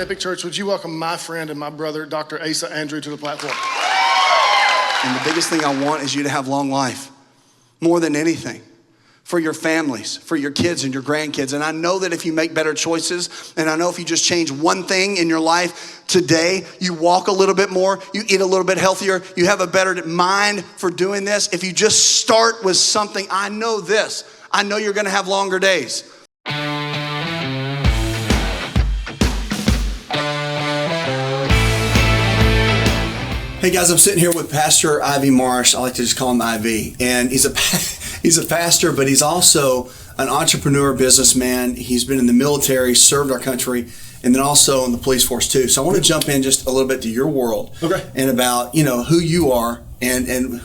Epic Church, would you welcome my friend and my brother, Dr. Asa Andrew, to the platform? And the biggest thing I want is you to have long life, more than anything, for your families, for your kids and your grandkids. And I know that if you make better choices, and I know if you just change one thing in your life today, you walk a little bit more, you eat a little bit healthier, you have a better mind for doing this. If you just start with something, I know this. I know you're going to have longer days. Hey guys, I'm sitting here with Pastor Ivy Marsh. I like to just call him Ivy. And he's a pastor, but he's also an entrepreneur, businessman. He's been in the military, served our country, and then also in the police force too. So I want to jump in just a little bit to your world, okay, and about who you are and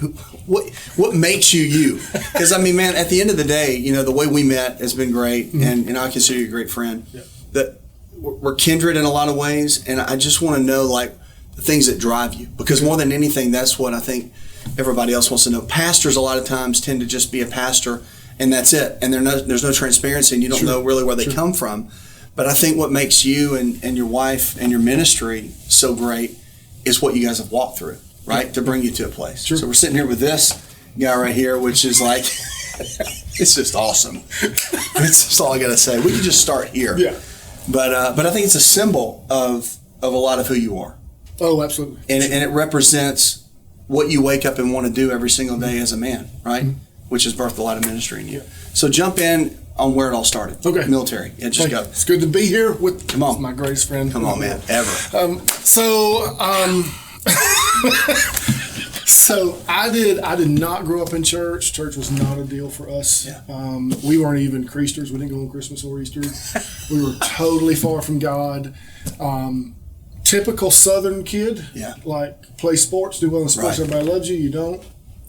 what makes you you. Because I mean, man, at the end of the day, the way we met has been great, and I consider you a great friend. Yeah. That we're kindred in a lot of ways, and I just want to know the things that drive you, because more than anything, that's what I think everybody else wants to know. Pastors a lot of times tend to just be a pastor and that's it, and there's no transparency, and you don't know really where they come from. But I think what makes you and your wife and your ministry so great is what you guys have walked through, right, to bring you to a place. So we're sitting here with this guy right here, which is like, it's just awesome. It's just all I gotta say. We can just start here. Yeah. But I think it's a symbol of a lot of who you are. Oh, absolutely. And it represents what you wake up and want to do every single day as a man, right? Mm-hmm. Which has birthed a lot of ministry in you. Yeah. So jump in on where it all started. Okay. Military. Yeah, just go. It's good to be here with my greatest friend. Come on, man. Ever. So I did not grow up in church. Church was not a deal for us. Yeah. We weren't even Creasters. We didn't go on Christmas or Easter. We were totally far from God. Typical Southern kid, like play sports, do well in sports. Right. Everybody loves you. You don't.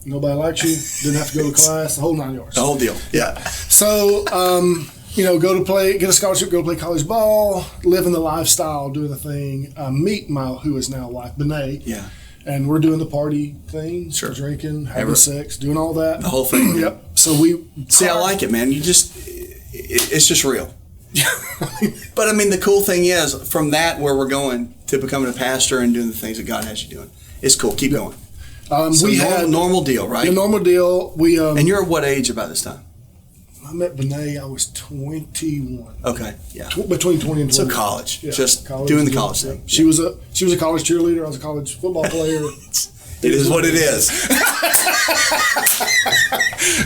Nobody likes you. Didn't have to go to class. The whole 9 yards. The whole deal. Yeah. So, go to play, get a scholarship, go to play college ball, living the lifestyle, doing the thing. Meet who is now wife, Benet. Yeah. And we're doing the party thing, drinking, having sex, doing all that. The whole thing. Yep. So we see. I like it, man. It's just real. But I mean, the cool thing is, from that where we're going to becoming a pastor and doing the things that God has you doing, it's cool. Keep going. We had normal deal, right? The normal deal. And you're what age about this time? I met Benet. I was 21. Okay, yeah. Between 20 and 20. So college, doing the college thing. She was a college cheerleader. I was a college football player. It is what it is.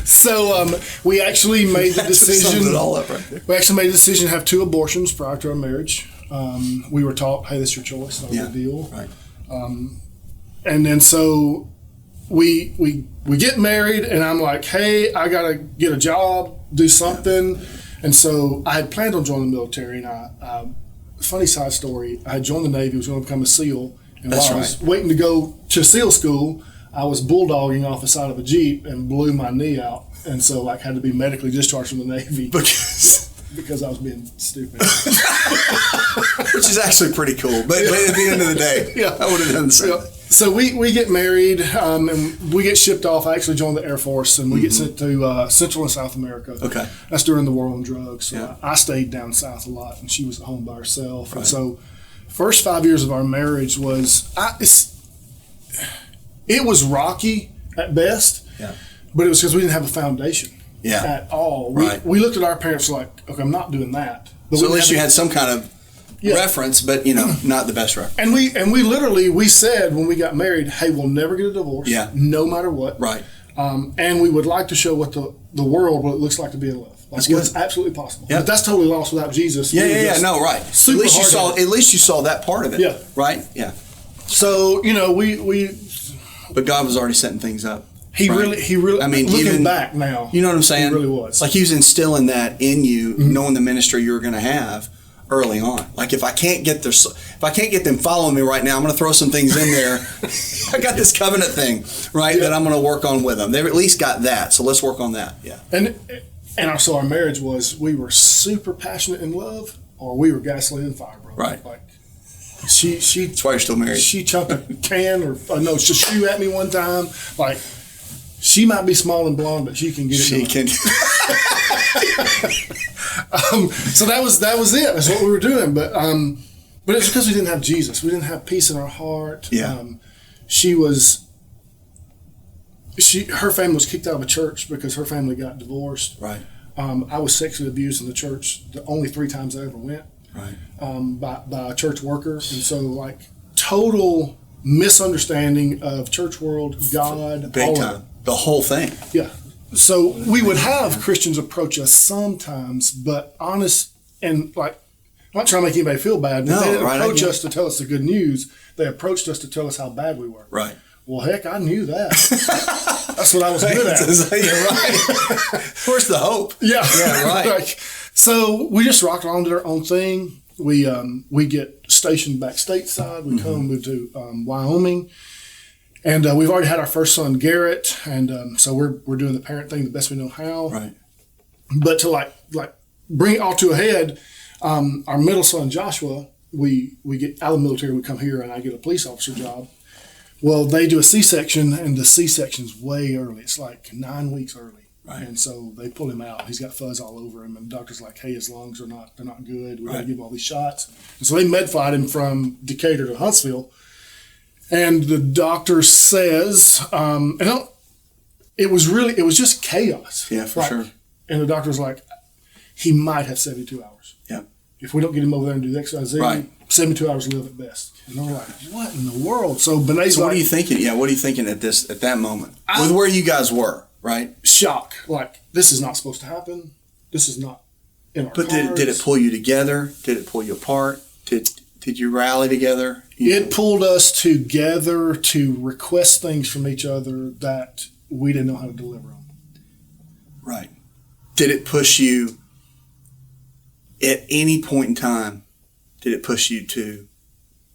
So we actually made the decision. It all up right there. We actually made the decision to have 2 abortions prior to our marriage. We were taught, "Hey, this is your choice, not a deal." Right. And then so we get married, and I'm like, "Hey, I gotta get a job, do something." And so I had planned on joining the military, and funny side story, I had joined the Navy, was going to become a SEAL. And while I was waiting to go to SEAL school, I was bulldogging off the side of a Jeep and blew my knee out. And so I had to be medically discharged from the Navy because I was being stupid. Which is actually pretty cool. But at the end of the day, I would have done the same. Yeah. So we get married and we get shipped off. I actually joined the Air Force, and we get sent to Central and South America. Okay. That's during the war on drugs. So I stayed down south a lot, and she was at home by herself. Right. And so first 5 years of our marriage it was rocky at best, but it was because we didn't have a foundation at all. We looked at our parents like, okay, I'm not doing that. But so at least you had some kind of reference, but not the best reference. And we literally said when we got married, hey, we'll never get a divorce, no matter what. Right. And we would like to show what the world what it looks like to be in love. Like what's absolutely possible. Yep. But that's totally lost without Jesus. Right. At least you saw that part of it. Yeah. Right? Yeah. So, but God was already setting things up. He really I mean, looking back now. You know what I'm saying? He really was. Like he was instilling that in you, knowing the ministry you were going to have early on. Like if I can't get them following me right now, I'm going to throw some things in there. I got this covenant thing, right, that I'm going to work on with them. They've at least got that. So let's work on that. Yeah. And our marriage was, we were super passionate in love, or we were gasoline and fire, bro. Right. Like she. That's why you're still married. She chucked a can she shoe at me one time. Like she might be small and blonde, but she can get it. She can. So that was it. That's what we were doing. But But it's because we didn't have Jesus. We didn't have peace in our heart. Yeah. Her family was kicked out of a church because her family got divorced. Right. I was sexually abused in the church the only 3 times I ever went. Right. By a church worker. And so, like, total misunderstanding of church world, God. Big time. The whole thing. Yeah. So we would have Christians approach us sometimes, but honest and, like, I'm not trying to make anybody feel bad, but they didn't approach us to tell us the good news. They approached us to tell us how bad we were. Right. Well, heck, I knew that. That's what I was good at. You're right. Where's the hope? Yeah. Yeah, right. Like, so we just rocked on, did our own thing. We get stationed back stateside. We move to Wyoming. And we've already had our first son, Garrett. And so we're doing the parent thing the best we know how. Right. But to like bring it all to a head, our middle son, Joshua, we get out of the military, we come here, and I get a police officer job. Well, they do a C-section, and the C-section's way early. It's like 9 weeks early. Right. And so they pull him out. He's got fuzz all over him, and the doctor's like, hey, his lungs are they're not good. We got to give him all these shots. And so they med-flight him from Decatur to Huntsville. And the doctor says, it was just chaos. Yeah, for sure. And the doctor's like, he might have 72 hours. Yeah. If we don't get him over there and do X, Y, Z, 72 hours to live at best. And they're like, what in the world? So Bené's what are you thinking? Yeah, what are you thinking at that moment? With where you guys were, right? Shock. Like, this is not supposed to happen. This is not in our But cards. did it pull you together? Did it pull you apart? Did you rally together? It pulled us together to request things from each other that we didn't know how to deliver on. Right. Did it push you at any point in time? Did it push you to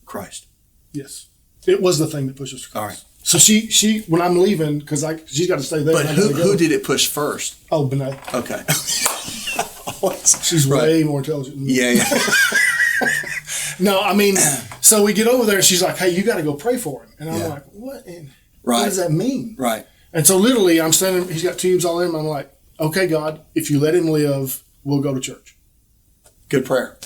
Christ? Yes. It was the thing that pushed us to Christ. All right. So she when I'm leaving, because she's got to stay there. But who did it push first? Oh, Bené. Okay. She's way more intelligent than me. Yeah. No, I mean, so we get over there and she's like, hey, you got to go pray for him. And I'm like, what does that mean? Right. And so literally I'm standing, he's got tubes all in him. I'm like, okay, God, if you let him live, we'll go to church. Good prayer.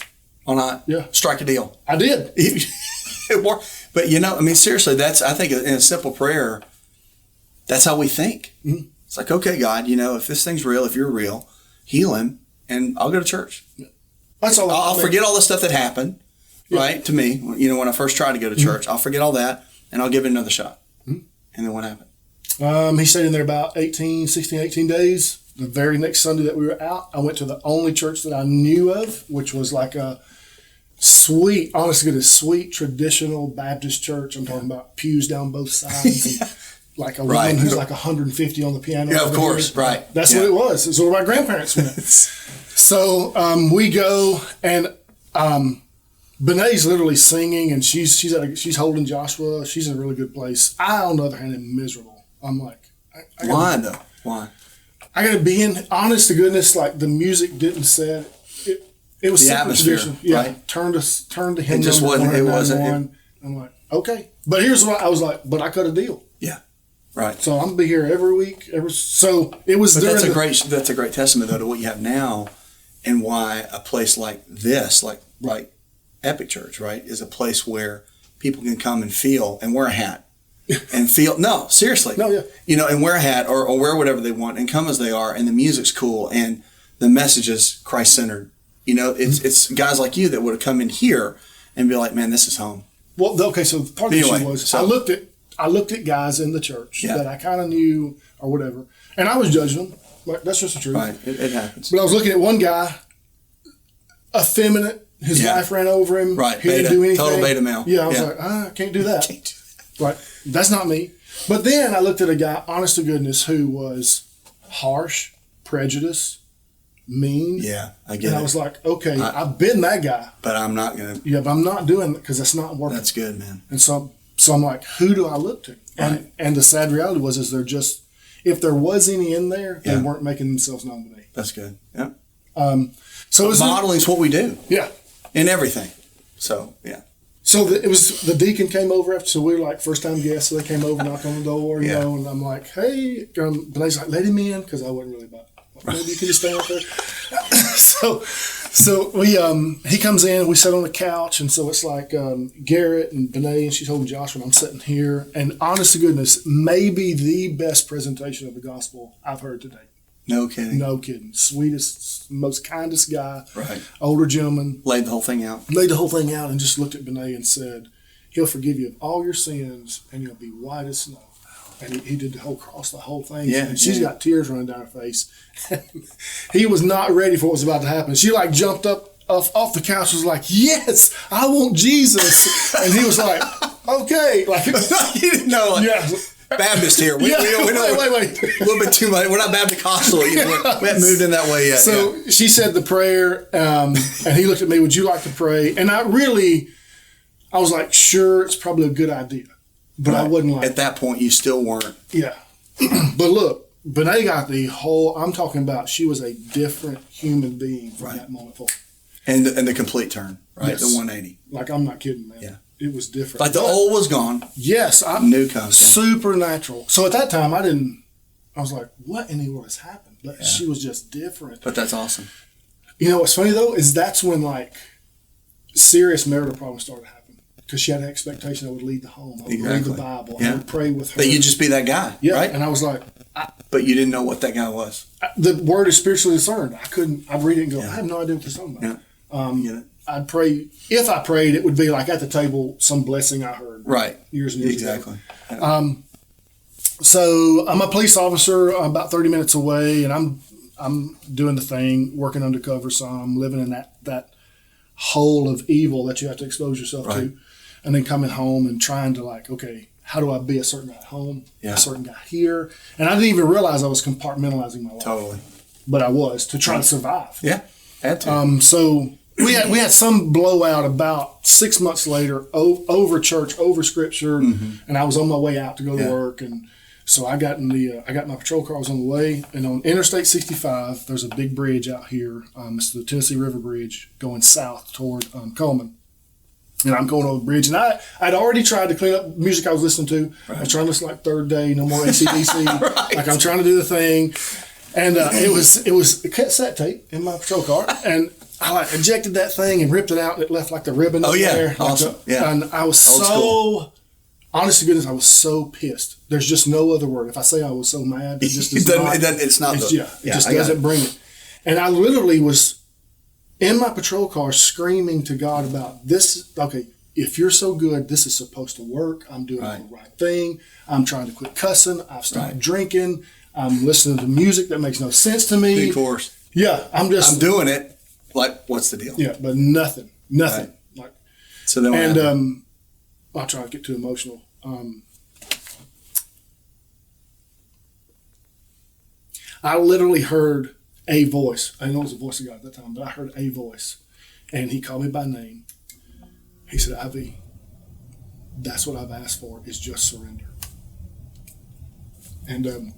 Why not? Yeah. Strike a deal. I did. It worked. But, seriously, I think in a simple prayer, that's how we think. Mm-hmm. It's like, okay, God, if this thing's real, if you're real, heal him, and I'll go to church. Yeah. That's all. I'll forget all the stuff that happened, right, to me. When I first tried to go to church, I'll forget all that, and I'll give it another shot. Mm-hmm. And then what happened? He stayed in there about 18 days. The very next Sunday that we were out, I went to the only church that I knew of, which was like a sweet, honest to goodness, sweet traditional Baptist church. I'm talking about pews down both sides, and like a woman who's like 150 on the piano. Yeah, of course, right. That's what it was. It's where my grandparents went. So we go, and Bené's literally singing, and she's holding Joshua. She's in a really good place. I, on the other hand, am miserable. I'm like, why though? Why? I got to be in, honest to goodness, like the music didn't set. It was the atmosphere, right? Turn to him. It just wasn't. It wasn't. I'm like, okay. But here's what I was like, but I cut a deal. Yeah. Right. So I'm going to be here every week. So it was. But that's a great testament though to what you have now, and why a place like this, like Epic Church, right, is a place where people can come and feel and wear a hat. And feel, no, seriously. No, yeah. And wear a hat or wear whatever they want and come as they are, and the music's cool and the message is Christ-centered. It's guys like you that would have come in here and be like, man, this is home. Well, okay, so part of the issue was I looked at guys in the church that I kind of knew or whatever, and I was judging them. Like, that's just the truth. Right, it happens. But I was looking at one guy, effeminate. His wife ran over him. Right, he didn't do anything. Total beta male. Yeah, I was like, I can't do that. Right, that's not me. But then I looked at a guy, honest to goodness, who was harsh, prejudiced, mean. Yeah, I get it. And I was like, okay, I've been that guy. But I'm not going to. Yeah, but I'm not doing it because that's not working. That's good, man. And so I'm like, who do I look to? And the sad reality is they're just, if there was any in there, they weren't making themselves known to me. That's good. Yeah. So modeling is what we do. Yeah. In everything. So, yeah. So it was the deacon came over after, so we were like first time guests, so they came over, knocked on the door, you know, and I'm like, hey, Bené's like, let him in, because I wasn't really about maybe you can just stay up there. So we he comes in, we sit on the couch, and so it's like Garrett and Benet, and she's holding Joshua, and I'm sitting here, and honest to goodness, maybe the best presentation of the gospel I've heard today. No kidding. No kidding. Sweetest, most kindest guy. Right. Older gentleman. Laid the whole thing out. And just looked at Benet and said, he'll forgive you of all your sins, and you'll be white as snow. And he did the whole cross, the whole thing. Yeah, and she's got tears running down her face. He was not ready for what was about to happen. She like jumped up off the couch, was like, yes, I want Jesus. And he was like, okay. Like, he didn't know. Like, yeah. Baptist here. We know Wait. A little bit too much. We're not Baptist-costal. We haven't moved in that way yet. So she said the prayer, and he looked at me, would you like to pray? And I was like, sure, it's probably a good idea. But I wasn't like... At that point, you still weren't. Yeah. But look, Benet got the whole... I'm talking about she was a different human being from that moment forward. And the complete turn, right? Yes. The 180. Like, I'm not kidding, man. Yeah. It was different. Like the old was gone. Yes. New comes in. Supernatural. So at that time, I was like, what in the world has happened? But she was just different. But that's awesome. You know what's funny, though, is that's when, like, serious marital problems started happening. Because she had an expectation I would lead the home. I would read the Bible. I would pray with her. That you'd just be that guy, right? And I was like... But you didn't know what that guy was. The word is spiritually discerned. I'd read it and go, I have no idea what this is talking about. Yeah. I'd pray. If I prayed, it would be like at the table, some blessing I heard. Right. Years and years ago. Yeah. So I'm a police officer about 30 minutes away, and I'm doing the thing, working undercover some, living in that hole of evil that you have to expose yourself to. And then coming home and trying to like, okay, how do I be a certain guy at home, a certain guy here? And I didn't even realize I was compartmentalizing my life. Totally. But I was, to try to survive. Yeah, had to. So we had some blowout about 6 months later over church, over scripture, and I was on my way out to go to work. And so I got my patrol car, I was on the way, and on Interstate 65, there's a big bridge out here. It's the Tennessee River Bridge going south toward Coleman. And I'm going over the bridge, and I'd already tried to clean up music I was listening to. I was trying to listen like Third Day, no more AC/DC. Like I'm trying to do the thing, and it was a cassette tape in my patrol car, and I like ejected that thing and ripped it out, and it left like the ribbon up there. Awesome. And I was honest to goodness, I was so pissed. There's just no other word. If I say I was so mad, it just does not. It just doesn't bring it. And I literally was in my patrol car screaming to God about this. Okay, if you're so good, this is supposed to work. I'm doing the right thing. I'm trying to quit cussing. I've stopped drinking. I'm listening to music that makes no sense to me. Of course. Yeah, I'm doing it. Like, what's the deal? Yeah, but nothing. Right. Like, so then, I'll try to get too emotional. I literally heard a voice. I know it was the voice of God at that time, but I heard a voice, and he called me by name. He said, "Ivy, that's what I've asked for, is just surrender." And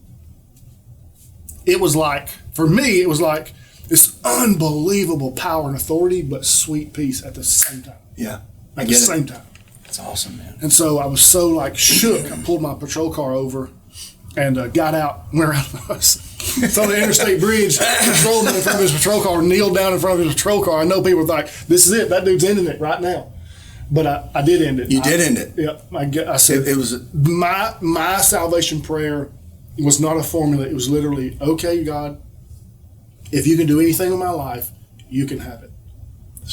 it was like, for me, it was like this unbelievable power and authority, but sweet peace at the same time. Yeah. At the same time. That's awesome, man. And so I was so like shook. I pulled my patrol car over and got out, went around the house. It's on the interstate bridge. Patrolman in front of his patrol car kneeled down in front of his patrol car. I know people were like, "This is it. That dude's ending it right now." But I did end it. You did end it. Yep. I said it was my salvation prayer was not a formula. It was literally, okay, God, if you can do anything in my life, you can have it.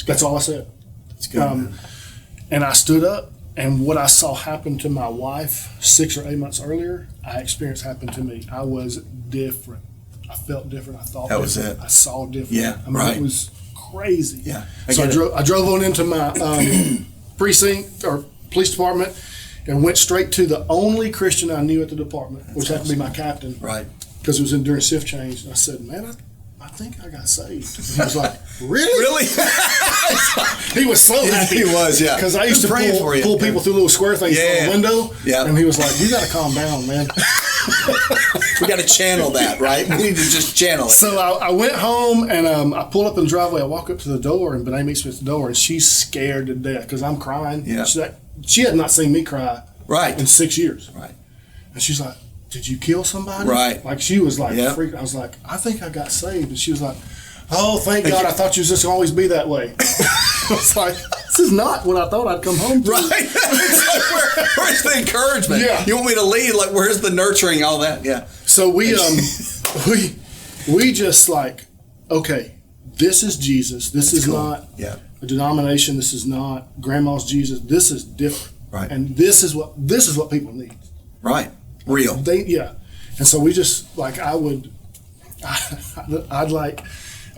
That's all I said. That's good. And I stood up, and what I saw happen to my wife 6 or 8 months earlier, I experienced happen to me. I was different. I felt different. I thought that different. Was it. I saw different. Yeah, I mean, it was crazy. Yeah. I drove on into my precinct or police department and went straight to the only Christian I knew at the department, which happened to be my captain. Right. Because it was during shift change. And I said, "Man, I think I got saved." And he was like, "Really?" Really? He was so happy. He was, yeah. Because I used to pull people through little square things from the window. Yeah. And he was like, "You got to calm down, man." We got to channel that, right? We need to just channel it. So I went home, and I pull up in the driveway. I walk up to the door, and Benet meets me at the door, and she's scared to death because I'm crying. Yeah. She had not seen me cry in 6 years. Right. And she's like, did you kill somebody? Right. Like she was like, freaked. I was like, I think I got saved. And she was like, oh, thank God. I thought you was just always be that way. I was like, this is not what I thought I'd come home to. Right. It's like, where's the encouragement? Yeah. You want me to lead? Like, where's the nurturing? All that. Yeah. So we just like, okay, this is Jesus. This is not a denomination. This is not grandma's Jesus. This is different. Right. And this is what people need. Right. Real. And so we just like I'd like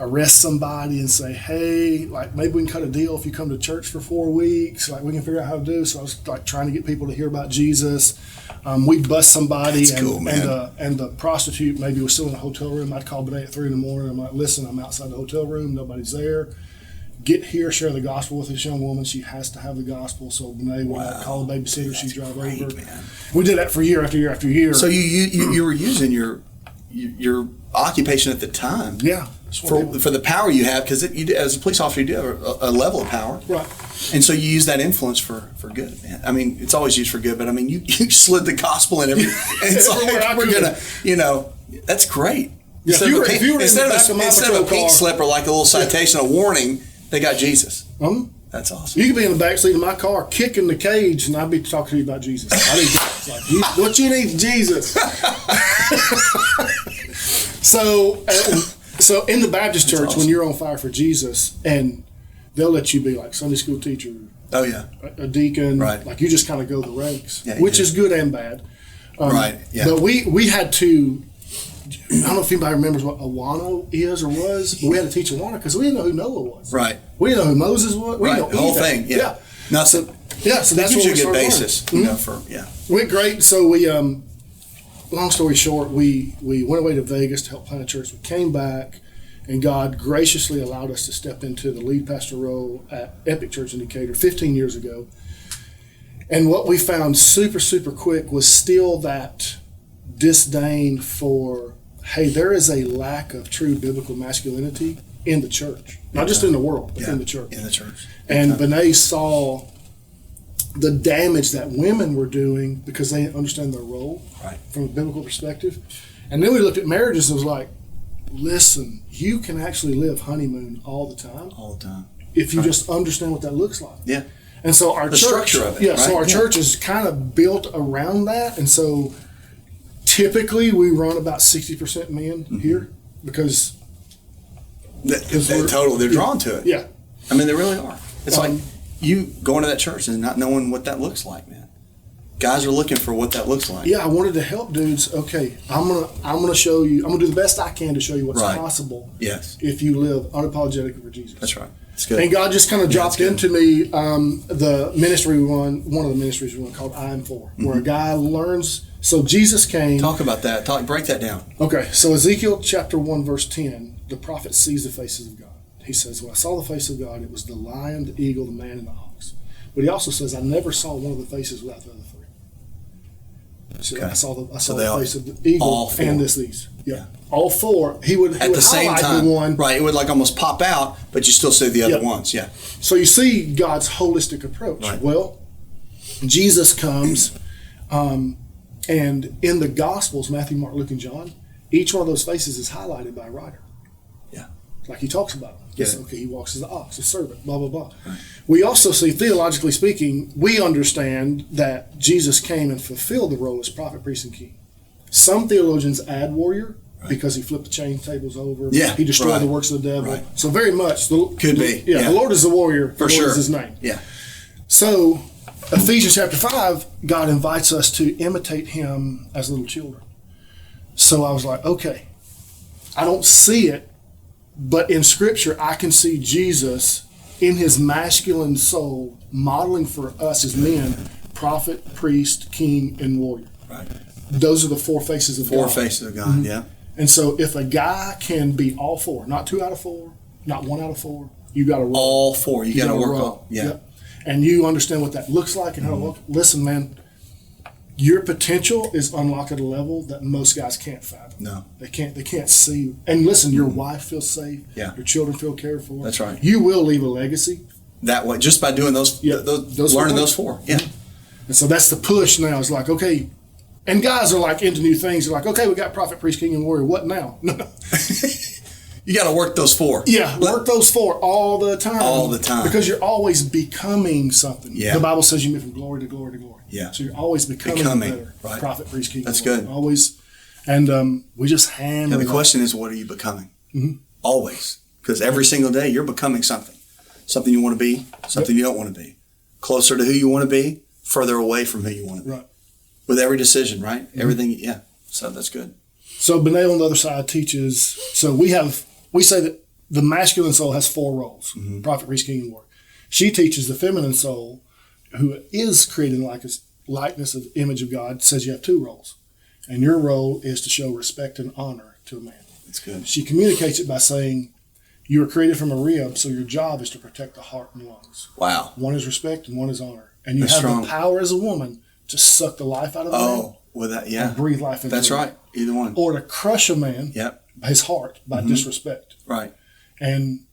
arrest somebody and say, hey, like maybe we can cut a deal if you come to church for 4 weeks. Like we can figure out how to do. So I was like trying to get people to hear about Jesus. We'd bust somebody. That's cool, man. And the prostitute maybe was still in the hotel room. I'd call Benet at 3 a.m. I'm like, listen, I'm outside the hotel room. Nobody's there. Get here, share the gospel with this young woman. She has to have the gospel. So Benet would call a babysitter. She'd drive over. Man. We did that for year after year after year. So you were using your occupation at the time. Yeah. For the power you have, because as a police officer, you do have a level of power. Right. And so you use that influence for good, man. I mean, it's always used for good, but I mean, you slid the gospel in every. And it's like, we're going to, that's great. Yeah, Instead of a pink slip or like a little citation, a warning, they got Jesus. That's awesome. You could be in the backseat of my car kicking the cage, and I'd be talking to you about Jesus. What you need is Jesus. So in the Baptist church, awesome. when you're on fire for Jesus, and they'll let you be like Sunday school teacher, a deacon, right? Like you just kind of go the ranks, which is good and bad, right? Yeah. But we had to. I don't know if anybody remembers what Awana is or was, but we had to teach Awana because we didn't know who Noah was. Right. We didn't know who Moses was. We didn't know the whole thing. Yeah. No, so that's gives you a good basis, Went great. So we, long story short, we went away to Vegas to help plant a church. We came back, and God graciously allowed us to step into the lead pastor role at Epic Church in Decatur 15 years ago. And what we found super, super quick was still that disdain for, hey, there is a lack of true biblical masculinity in the church. Not just in the world, but in the church. In the church. And Benet saw the damage that women were doing because they didn't understand their role from a biblical perspective. And then we looked at marriages and was like, listen, you can actually live honeymoon all the time. All the time. If you just understand what that looks like. Yeah. And so our the church, structure of it. So our church is kind of built around that. And so typically we run about 60% men here because they're drawn to it. Yeah. I mean, they really are. It's like you going to that church and not knowing what that looks like, man. Guys are looking for what that looks like. Yeah, I wanted to help dudes. Okay, I'm gonna show you. I'm gonna do the best I can to show you what's possible. Yes. If you live unapologetically for Jesus. That's right. That's good. And God just kind of dropped into me the ministry we run. One of the ministries we run called I Am For, where a guy learns. So Jesus came. Talk about that. Break that down. Okay, so Ezekiel chapter 1 verse 10, the prophet sees the faces of God. He says, when I saw the face of God, it was the lion, the eagle, the man, and the ox. But he also says, I never saw one of the faces without the other three. So I saw the face of the eagle and these. Yeah. All four. He would at the same time. The one. Right. It would like almost pop out, but you still see the other ones. Yeah. So you see God's holistic approach. Right. Well, Jesus comes, and in the Gospels, Matthew, Mark, Luke, and John, each one of those faces is highlighted by a writer. Yeah. Like he talks about them. Okay, he walks as the ox, a servant, blah, blah, blah. Right. We also see, theologically speaking, we understand that Jesus came and fulfilled the role as prophet, priest, and king. Some theologians add warrior because he flipped the chain tables over. Yeah, he destroyed the works of the devil. Right. So very much. Could be. The Lord is the warrior. For the sure. Lord is his name. Yeah. So Ephesians chapter 5, God invites us to imitate him as little children. So I was like, okay, I don't see it, but in Scripture, I can see Jesus in his masculine soul modeling for us as men, prophet, priest, king, and warrior. Right. Those are the four faces of God. Four faces of God, yeah. And so if a guy can be all four, not 2 out of 4, not 1 out of 4, you got to roll. All four, you got to work on. Yeah. Yep. And you understand what that looks like and how to look. Listen, man, your potential is unlocked at a level that most guys can't fathom. No. They can't see. And listen, your wife feels safe. Yeah. Your children feel cared for. That's right. You will leave a legacy. That way, just by doing those learning those four. Yeah. And so that's the push now. It's like, okay, And guys are like into new things. They're like, okay, we got prophet, priest, king, and warrior. What now? No. You got to work those 4. Yeah, work those 4 all the time. All the time. Because you're always becoming something. Yeah. The Bible says you move from glory to glory to glory. Yeah. So you're always becoming better. Right. Prophet, priest, king, That's warrior. good. Always. And we just hammer. And the question is, what are you becoming? Mm-hmm. Always. Because every single day you're becoming something. Something you want to be, something you don't want to be. Closer to who you want to be, further away from who you want to be. Right. With every decision, right? Mm-hmm. Everything, yeah. So that's good. So Benet on the other side teaches, so we say that the masculine soul has 4 roles, prophet, priest, king, and warrior. She teaches the feminine soul, who is created in likeness of image of God, says you have 2 roles. And your role is to show respect and honor to a man. That's good. She communicates it by saying, you were created from a rib, so your job is to protect the heart and lungs. Wow. One is respect and one is honor. And you That's have strong. the power as a woman to suck the life out of a man. With that, yeah. And breathe life into That's him. right. Either one. Or to crush a man, his heart, by disrespect. Right. And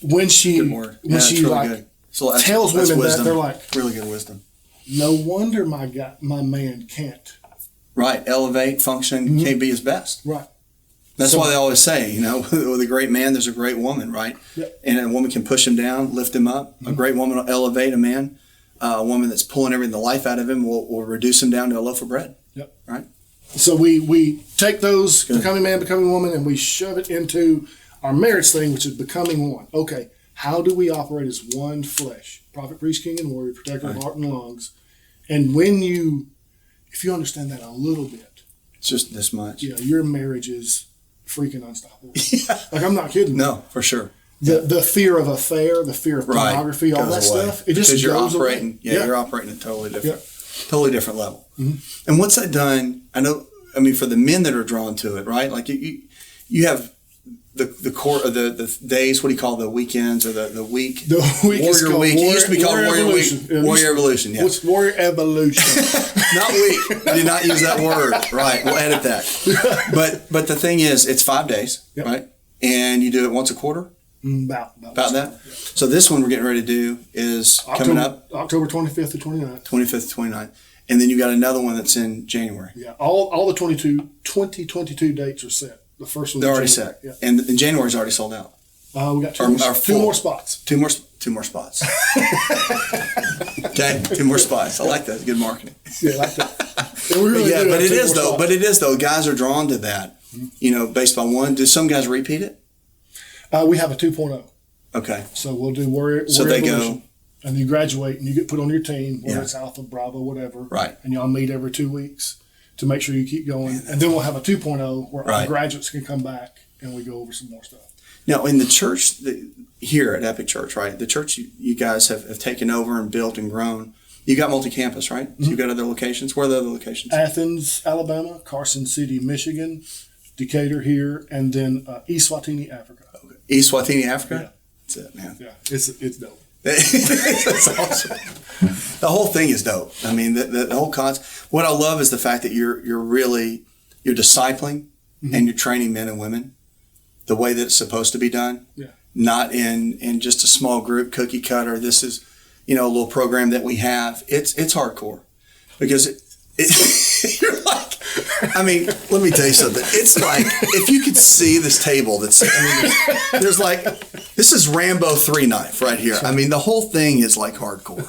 when she good good. So tells women wisdom. that, they're like, really good wisdom. No wonder my man can't. Right. Elevate, function, can't be his best. Right. That's why they always say, with a great man, there's a great woman, right? Yep. And a woman can push him down, lift him up. A great woman will elevate a man. A woman that's pulling everything, the life out of him, will reduce him down to a loaf of bread. Yep. Right. So we take those becoming man, becoming woman, and we shove it into our marriage thing, which is becoming one. Okay, how do we operate as one flesh? Prophet, priest, king, and warrior, protector of heart and lungs. And if you understand that a little bit, it's just this much. Yeah, your marriage is freaking unstoppable. Like, I'm not kidding. No, for sure. The fear of affair, the fear of pornography, all that stuff. It just because you're goes operating. away. Yeah, you're operating at a totally different level. Mm-hmm. And what's that done? For the men that are drawn to it, right? Like you have the core of the days. What do you call the weekends or the week? The week Warrior Week. It used to be called Warrior Week. Warrior Evolution. Yeah. What's Warrior Evolution? Not week. I did not use that word. Right. We'll edit that. But the thing is, it's 5 days, right? And you do it once a quarter. About that. Yeah. So this one we're getting ready to do is coming up October 25th to 29th. 25th to 29th. And then you got another one that's in January. Yeah. All the 2022 dates are set. The first one. They're already set. Yeah. And January's already sold out. We got two more spots. Two more spots. Okay, 2 more spots. I like that. Good marketing. Yeah, I like that. But it is though. Guys are drawn to that. Based on one. Do some guys repeat it? We have a 2.0. Okay. So we'll do Warrior they Evolution. And you graduate and you get put on your team, whether it's Alpha, Bravo, whatever. Right. And y'all meet every 2 weeks to make sure you keep going. And then we'll have a 2.0 where our graduates can come back and we go over some more stuff. Now, in the church here at Epic Church, right? The church you guys have taken over and built and grown. You got multi-campus, right? Mm-hmm. So you got other locations. Where are the other locations? Athens, Alabama, Carson City, Michigan, Decatur here, and then East Swatini, Africa. Okay. East Swatini, Africa? Yeah. That's it, man. Yeah, it's dope. That's awesome. The whole thing is dope. I mean, the whole concept. What I love is the fact that you're discipling and you're training men and women the way that it's supposed to be done. Yeah. Not in just a small group cookie cutter. This is, a little program that we have. It's hardcore because you're like. I mean, let me tell you something. It's like if you could see this table. There's like this is Rambo 3 knife right here. I mean, the whole thing is like hardcore.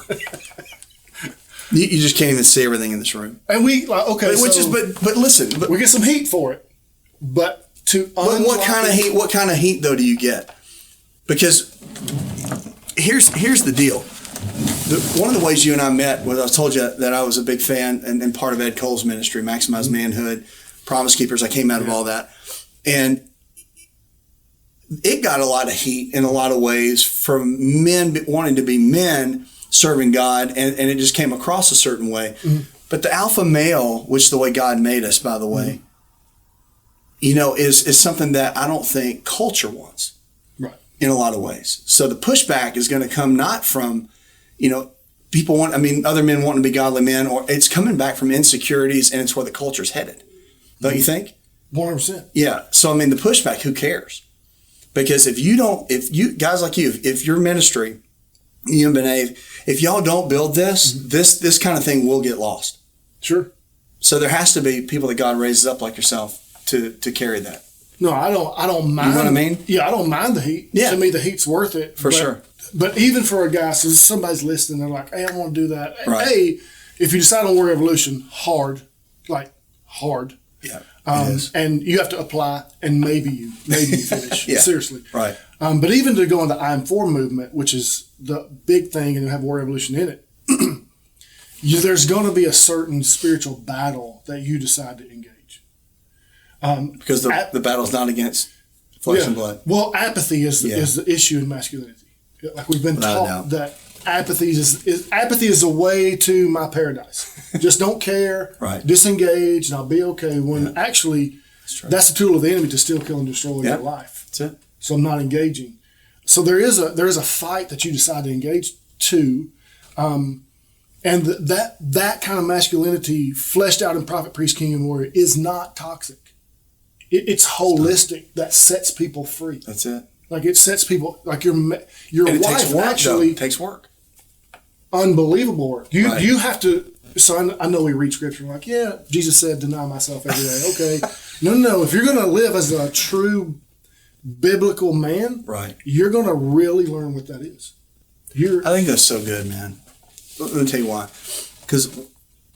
You just can't even see everything in this room. And we listen. But we get some heat for it. But what kind of heat? What kind of heat though do you get? Because here's the deal. One of the ways you and I met was I told you that I was a big fan and part of Ed Cole's ministry, Maximize Manhood, Promise Keepers. I came out of all that. And it got a lot of heat in a lot of ways from men wanting to be men serving God, and it just came across a certain way. Mm-hmm. But the alpha male, which the way God made us, by the way, is something that I don't think culture wants in a lot of ways. So the pushback is going to come not from other men wanting to be godly men, or it's coming back from insecurities, and it's where the culture's headed. Don't you think? 100%. Yeah. So, the pushback, who cares? Because if you guys like you, if your ministry, you and Benet, if y'all don't build this kind of thing will get lost. Sure. So there has to be people that God raises up like yourself to carry that. No, I don't mind. You know what I mean? Yeah, I don't mind the heat. Yeah. To me, the heat's worth it. For sure. But even for a guy, so somebody's listening, they're like, hey, I want to do that. Right. Hey, if you decide on Warrior Evolution, hard. Yeah. And you have to apply, and maybe you finish. Yeah. Seriously. Right. But even to go in the I'm For movement, which is the big thing, and have Warrior Evolution in it, there's going to be a certain spiritual battle that you decide to engage. Because the battle's not against flesh and blood. Well, apathy is the issue in masculinity. Like we've been taught that apathy is a way to my paradise. Just don't care, right. Disengage, and I'll be okay. When actually, that's a tool of the enemy to steal, kill, and destroy your life. That's it. So I'm not engaging. So there is a fight that you decide to engage to, and that kind of masculinity fleshed out in prophet, priest, king, and warrior is not toxic. It's holistic. That sets people free. That's it. Like it sets people, like your wife actually takes work. Unbelievable work. You have to. So I know we read scripture and like, yeah, Jesus said, deny myself every day. Okay, no. If you're going to live as a true biblical man, right, you're going to really learn what that is. I think that's so good, man. Let me tell you why. Because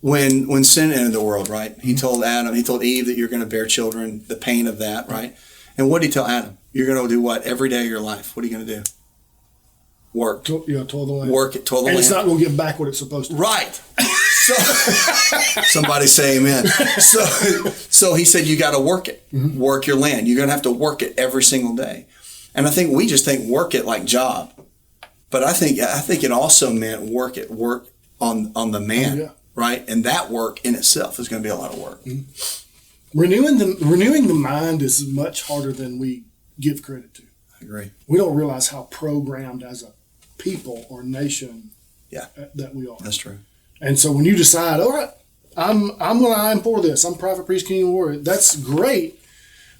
when sin entered the world, right, he told Eve that you're going to bear children, the pain of that, right? And what did he tell Adam? You're going to do what every day of your life? What are you going to do? Work. Toil the land. Work it, toil the land. And it's not going to give back what it's supposed to. Right. So, somebody say amen. So he said you got to work it. Mm-hmm. Work your land. You're going to have to work it every single day. And I think we just think work it like job. But I think it also meant work on the man, right? And that work in itself is going to be a lot of work. Mm-hmm. Renewing the mind is much harder than we give credit to. I agree. We don't realize how programmed as a people or nation that we are. That's true. And so when you decide, all right, I'm for this. I'm prophet, priest, king, and warrior. That's great,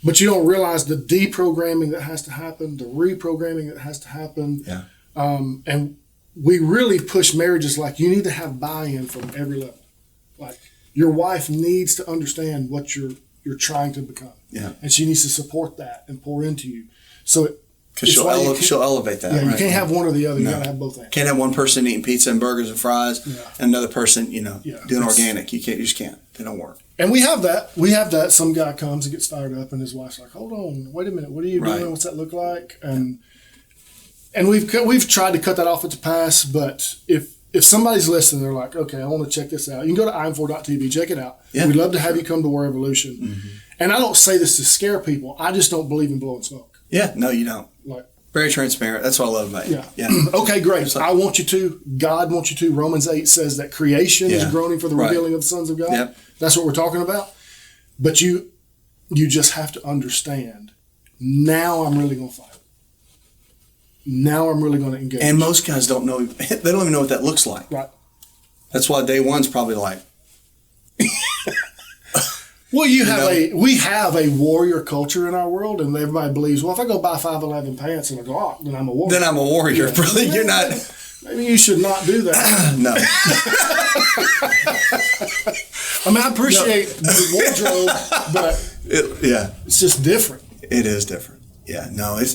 but you don't realize the deprogramming that has to happen, the reprogramming that has to happen. Yeah. And we really push marriages like you need to have buy-in from every level. Like your wife needs to understand what you're trying to become. Yeah. And she needs to support that and pour into you. So because she'll elevate that. Yeah, right? You can't have one or the other. You got to have both ends. Can't have one person eating pizza and burgers and fries, and another person, doing organic. You just can't. They don't work. And we have that. Some guy comes and gets fired up, and his wife's like, "Hold on, wait a minute. What are you doing? What's that look like?" And we've tried to cut that off at the pass. But if somebody's listening, they're like, "Okay, I want to check this out." You can go to im4.tv, check it out. Yeah, we'd love to have you come to Warrior Evolution. Mm-hmm. And I don't say this to scare people. I just don't believe in blowing smoke. Yeah, no, you don't. Like very transparent. That's what I love about you. Yeah. Okay, great. I want you to. God wants you to. Romans 8 says that creation is groaning for the revealing of the sons of God. Yep. That's what we're talking about. But you just have to understand. Now I'm really going to fight. Now I'm really going to engage. And most guys don't know. They don't even know what that looks like. Right. That's why day one's probably like. Well, we have a warrior culture in our world, and everybody believes, well, if I go buy 5'11" pants and a Glock, then I'm a warrior. Then I'm a warrior. Yeah. Brother, you're not. Maybe you should not do that. No. I mean, I appreciate the wardrobe, but it's just different. It is different. Yeah. No, it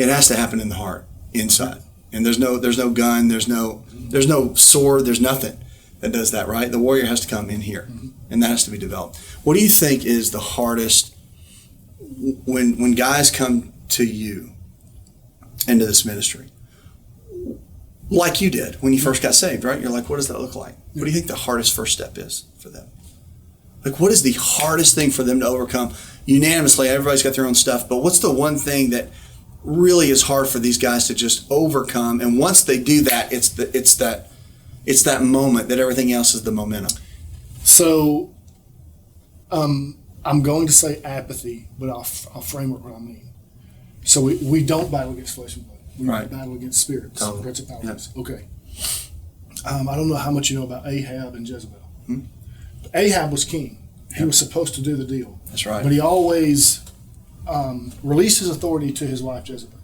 has to happen in the heart, inside, and there's no gun, there's no sword, there's nothing that does that, right? The warrior has to come in here, and that has to be developed. What do you think is the hardest when guys come to you into this ministry, like you did when you first got saved, right? You're like, what does that look like? What do you think the hardest first step is for them? Like, what is the hardest thing for them to overcome? Unanimously, everybody's got their own stuff, but what's the one thing that really is hard for these guys to just overcome? And once they do that, it's that moment that everything else is the momentum. So, I'm going to say apathy, but I'll frame it what I mean. So we don't battle against flesh and blood. We battle against spirits, principalities. Yep. Okay. I don't know how much you know about Ahab and Jezebel. Ahab was king. He was supposed to do the deal. That's right. But he always released his authority to his wife Jezebel.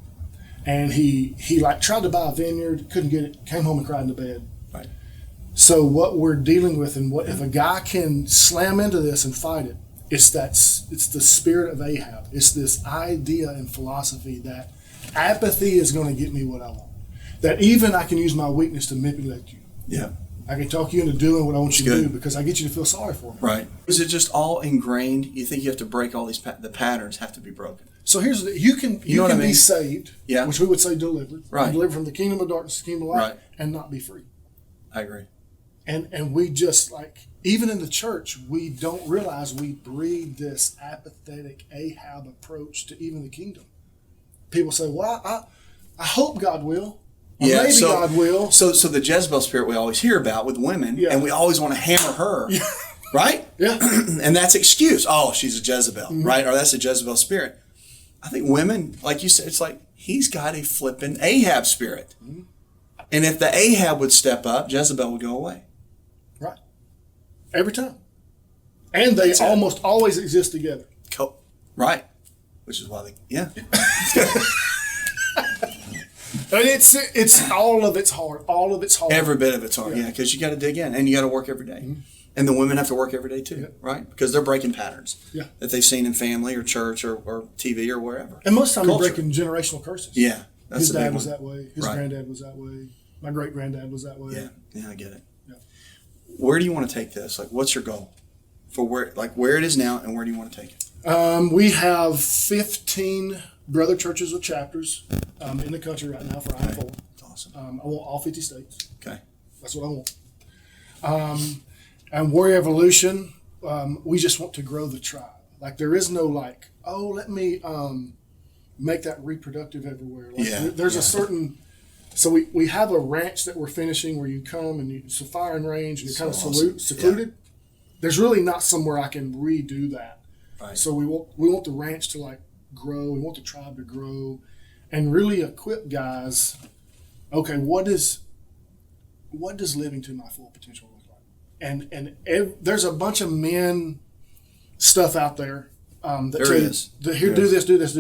And he tried to buy a vineyard, couldn't get it, came home and cried in the bed. Right. So what we're dealing with, and what if a guy can slam into this and fight it, it's the spirit of Ahab. It's this idea and philosophy that apathy is going to get me what I want. That even I can use my weakness to manipulate you. Yeah. I can talk you into doing what I want you to do because I get you to feel sorry for me. Right. Is it just all ingrained? You think you have to break all these, the patterns have to be broken? So here's the, you can be saved, which we would say delivered. Right. Delivered from the kingdom of darkness to the kingdom of light, right, and not be free. I agree. And we just, like, even in the church, we don't realize we breed this apathetic Ahab approach to even the kingdom. People say, well, I hope God will. Or maybe God will. So the Jezebel spirit we always hear about with women, and we always want to hammer her, right? Yeah. And that's excuse. Oh, she's a Jezebel, right? Or that's a Jezebel spirit. I think women, like you said, it's like he's got a flipping Ahab spirit. Mm-hmm. And if the Ahab would step up, Jezebel would go away. Right. Every time. And they almost always exist together. Right. Which is why they, And it's all of it's hard. All of it's hard. Every bit of it's hard, because you got to dig in and you got to work every day. Mm-hmm. And the women have to work every day too, right? Because they're breaking patterns that they've seen in family or church or TV or wherever. And most of the time they're breaking generational curses. Yeah. That's his dad was that way. His granddad was that way. My great-granddad was that way. Yeah. Yeah, I get it. Yeah. Where do you want to take this? Like, what's your goal for where it is now, and where do you want to take it? We have 15 brother churches or chapters in the country right now for I-4. That's awesome. I want all 50 states. Okay. That's what I want. And Warrior Evolution, we just want to grow the tribe. Like, there is no let me make that reproductive everywhere. There's a certain... So we have a ranch that we're finishing where you come and it's a firing range and you're kind of secluded. Yeah. There's really not somewhere I can redo that. Right. So we want the ranch to grow. We want the tribe to grow, and really equip guys. Okay, what does living to my full potential look like? And there's a bunch of men stuff out there that tell you, do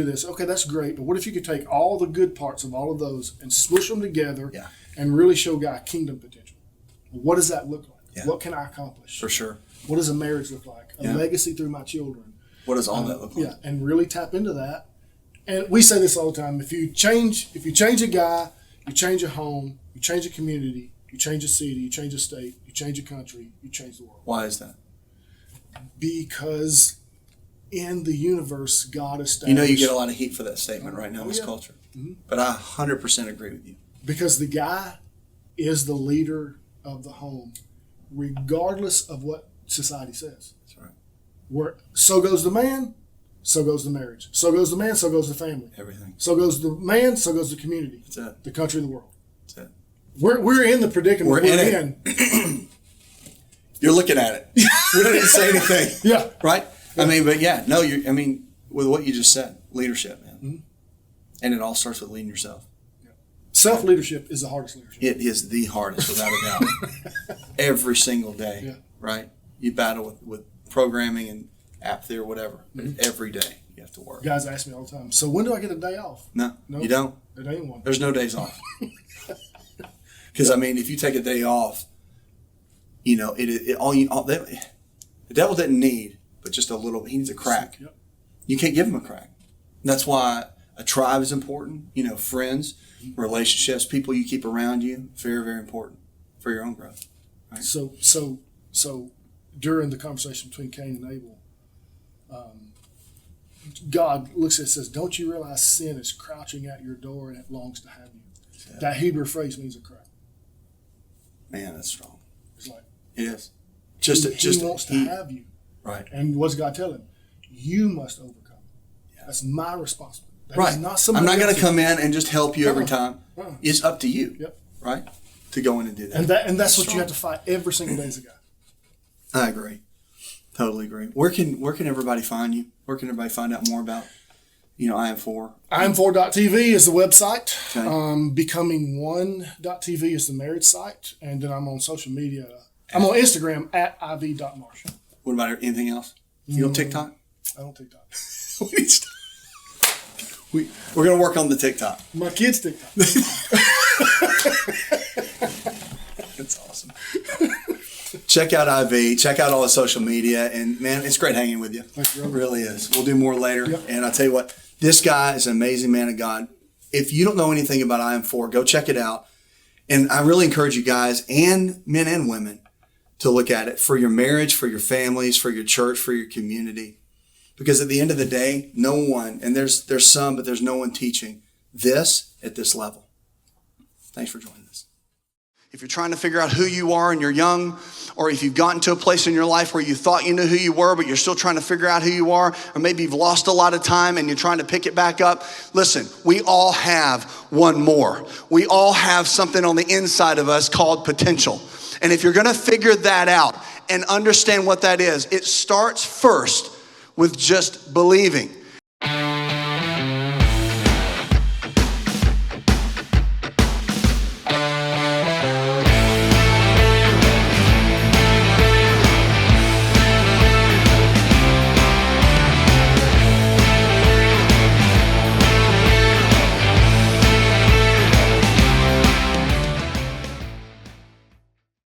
this. Okay, that's great. But what if you could take all the good parts of all of those and smush them together and really show guy kingdom potential? What does that look like? Yeah. What can I accomplish? For sure. What does a marriage look like? A legacy through my children. What does all that look like? Yeah, and really tap into that. And we say this all the time. If you change a guy, you change a home, you change a community, you change a city, you change a state, you change a country, you change the world. Why is that? Because in the universe, God established... you get a lot of heat for that statement right now in this culture. Mm-hmm. But I 100% agree with you. Because the guy is the leader of the home, regardless of what society says. That's right. So goes the man, so goes the marriage. So goes the man, so goes the family. Everything. So goes the man, so goes the community. That's it. The country, the world. That's it. We're in the predicament we're in. You're looking at it. We don't need to say anything. Yeah. Right? Yeah. With what you just said, leadership, man. Mm-hmm. And it all starts with leading yourself. Yeah. Self-leadership is the hardest leadership. It is the hardest, without a doubt. Every single day, right? You battle with programming and apathy or whatever. But every day you have to work. Guys ask me all the time, so when do I get a day off? No, you don't. It ain't one. There's no days off. Because, if you take a day off, the devil didn't need but just a little. He needs a crack. Yep. You can't give him a crack. And that's why a tribe is important. Friends, relationships, people you keep around you, very, very important for your own growth. Right? So during the conversation between Cain and Abel, God looks at it and says, "Don't you realize sin is crouching at your door and it longs to have you?" Yeah. That Hebrew phrase means a crack. Man, that's strong. It's like it is. He wants to have you. Right. And what's God telling him? You must overcome. Yeah. That's my responsibility. That right. I'm not going to come in and just help you every time. It's up to you. Yep. Right. To go in and do that. And that's what you have to fight every single day as a guy. I agree. Totally agree. Where can everybody find you? Where can everybody find out more about IM4? IM4.tv is the website. Okay. Becoming1.tv is the marriage site. And then I'm on social media. I'm on Instagram at iv.marsh. What about anything else? You on TikTok? I don't TikTok. We're going to work on the TikTok. My kids' TikTok. That's awesome. check out IV, check out all the social media, and man, it's great hanging with you. Thank you, It really is. We'll do more later. Yep. And I'll tell you what, this guy is an amazing man of God. If you don't know anything about IM4, go check it out. And I really encourage you guys, and men and women, to look at it for your marriage, for your families, for your church, for your community. Because at the end of the day, no one, and there's some, but there's no one teaching this at this level. Thanks for joining us. If you're trying to figure out who you are and you're young, or if you've gotten to a place in your life where you thought you knew who you were, but you're still trying to figure out who you are, or maybe you've lost a lot of time and you're trying to pick it back up, listen, we all have one more. We all have something on the inside of us called potential. And if you're going to figure that out and understand what that is, it starts first with just believing.